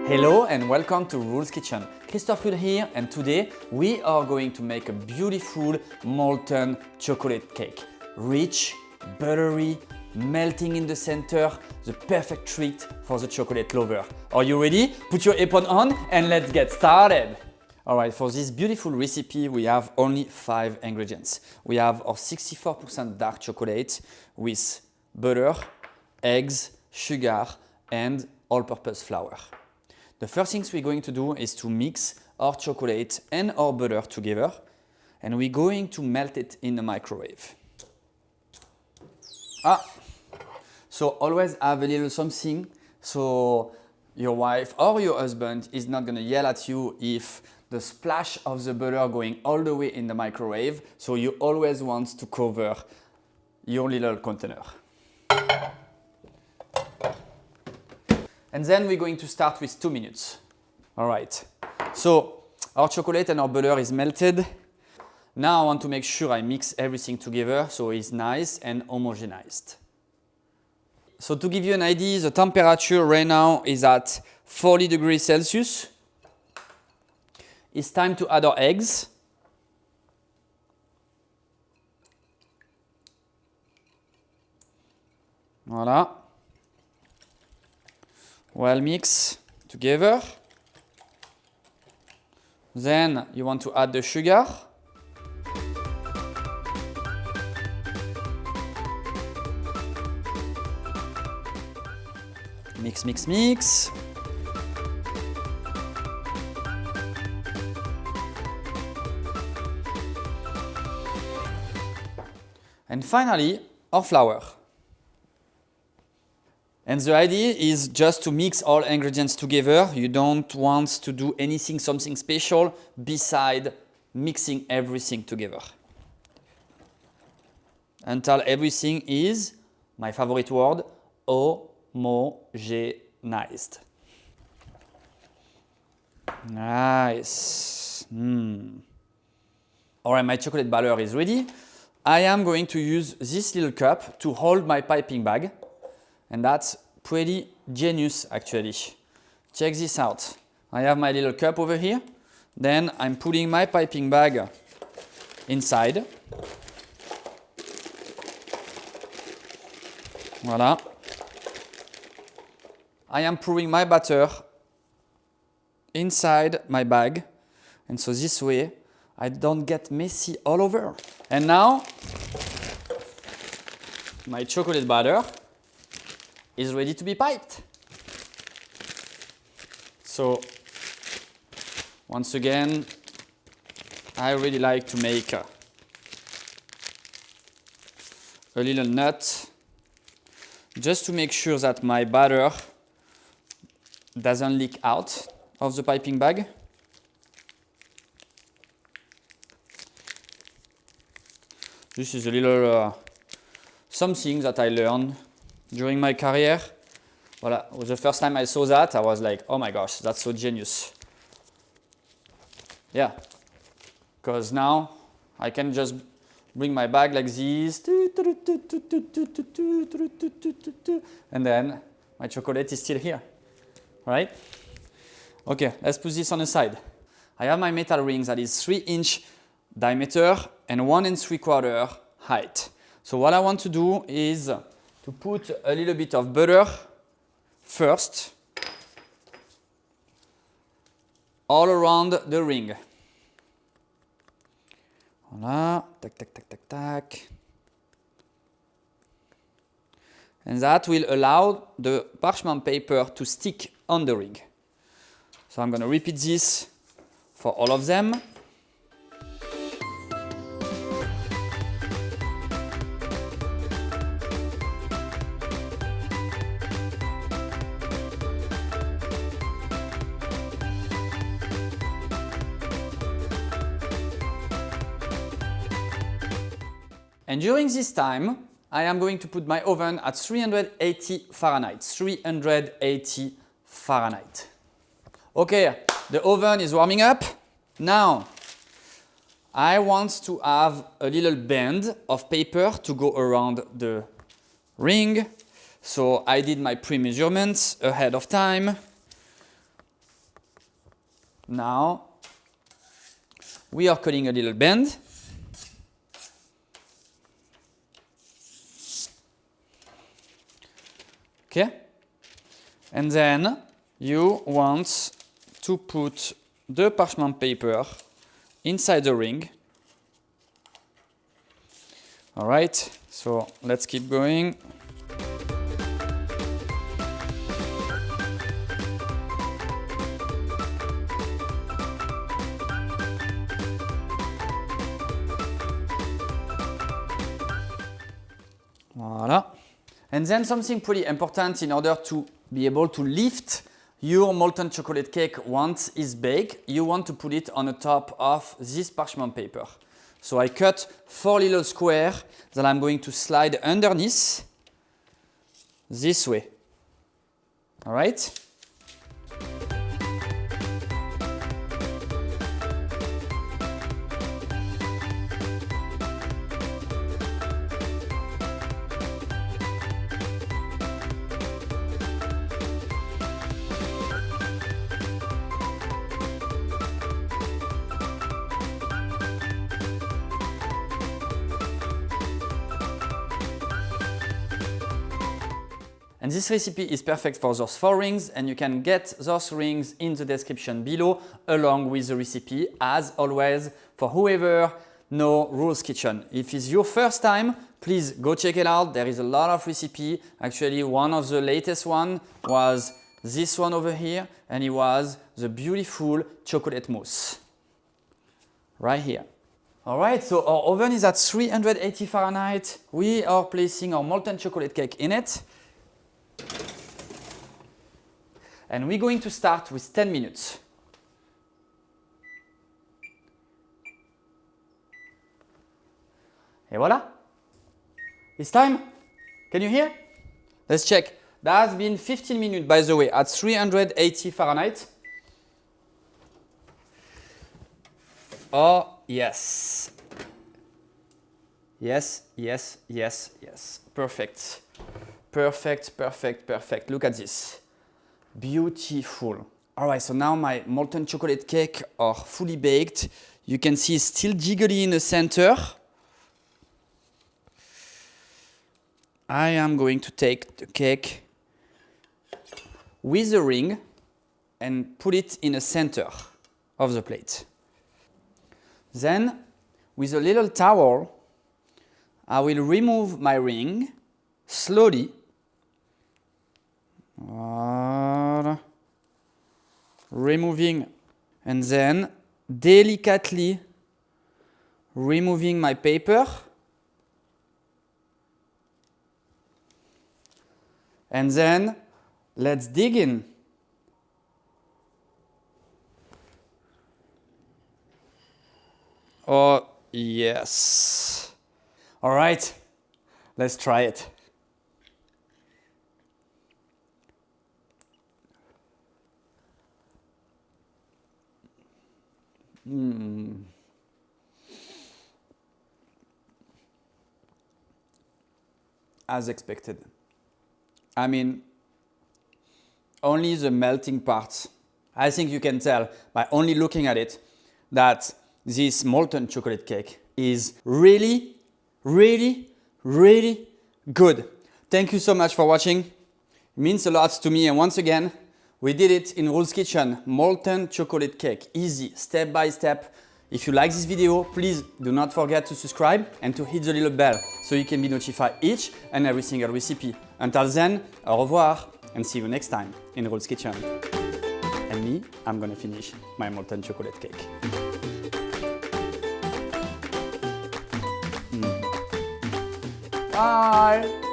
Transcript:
Hello and welcome to Rull's Kitchen. Christophe here, and today we are going to make a beautiful molten chocolate cake. Rich, buttery, melting in the center, the perfect treat for the chocolate lover. Are you ready? Put your apron on and let's get started. Alright, for this beautiful recipe we have only 5 ingredients. We have our 64% dark chocolate with butter, eggs, sugar and all-purpose flour. The first things we're going to do is to mix our chocolate and our butter together, and we're going to melt it in the microwave. So always have a little something so your wife or your husband is not going to yell at you if the splash of the butter going all the way in the microwave, so you always want to cover your little container. And then we're going to start with 2 minutes. All right, so our chocolate and our butter is melted. Now I want to make sure I mix everything together so it's nice and homogenized. So to give you an idea, the temperature right now is at 40 degrees Celsius. It's time to add our eggs. Voilà. Well, mix together. Then you want to add the sugar. Mix, mix, mix. And finally, our flour. And the idea is just to mix all ingredients together. You don't want to do something special beside mixing everything together. Until everything is, my favorite word, homogenized. Nice. All right, my chocolate batter is ready. I am going to use this little cup to hold my piping bag. And that's pretty genius actually. Check this out. I have my little cup over here. Then I'm putting my piping bag inside. Voila. I am pouring my batter inside my bag. And so this way I don't get messy all over. And now my chocolate batter is ready to be piped. So once again, I really like to make a little nut just to make sure that my batter doesn't leak out of the piping bag. This is a little something that I learned during my career. Voilà. The first time I saw that, I was like, oh my gosh, that's so genius. Yeah, because now I can just bring my bag like this, and then my chocolate is still here, right? Okay, let's put this on the side. I have my metal ring that is 3-inch diameter and 1 3/4 height. So what I want to do is to put a little bit of butter first all around the ring. Voilà, tac, tac, tac, tac, tac. And that will allow the parchment paper to stick on the ring. So I'm going to repeat this for all of them. And during this time, I am going to put my oven at 380 Fahrenheit. 380 Fahrenheit. Okay, the oven is warming up. Now, I want to have a little band of paper to go around the ring. So I did my pre-measurements ahead of time. Now, we are cutting a little bend. Okay? And then you want to put the parchment paper inside the ring. All right, so let's keep going. Voila. And then something pretty important in order to be able to lift your molten chocolate cake once it's baked, you want to put it on the top of this parchment paper. So I cut 4 little squares that I'm going to slide underneath this way. All right? And this recipe is perfect for those 4 rings, and you can get those rings in the description below along with the recipe, as always, for whoever knows Rull's Kitchen. If it's your first time, please go check it out. There is a lot of recipe. Actually, one of the latest one was this one over here, and it was the beautiful chocolate mousse right here. All right, so our oven is at 380 Fahrenheit. We are placing our molten chocolate cake in it. And we're going to start with 10 minutes. Et voila! It's time. Can you hear? Let's check. That has been 15 minutes, by the way, at 380 Fahrenheit. Oh, yes. Yes, yes, yes, yes. Perfect. Perfect, perfect, perfect. Look at this. Beautiful. All right, so now my molten chocolate cake are fully baked. You can see it's still jiggly in the center. I am going to take the cake with the ring and put it in the center of the plate. Then, with a little towel, I will remove my ring slowly. Removing, and then delicately removing my paper. And then let's dig in. Oh, yes. All right, let's try it. As expected. I mean, only the melting parts. I think you can tell by only looking at it that this molten chocolate cake is really, really, really good. Thank you so much for watching. It means a lot to me, and once again, we did it in Rull's Kitchen, molten chocolate cake, easy, step by step. If you like this video, please do not forget to subscribe and to hit the little bell so you can be notified each and every single recipe. Until then, au revoir and see you next time in Rull's Kitchen. And me, I'm gonna finish my molten chocolate cake. Bye!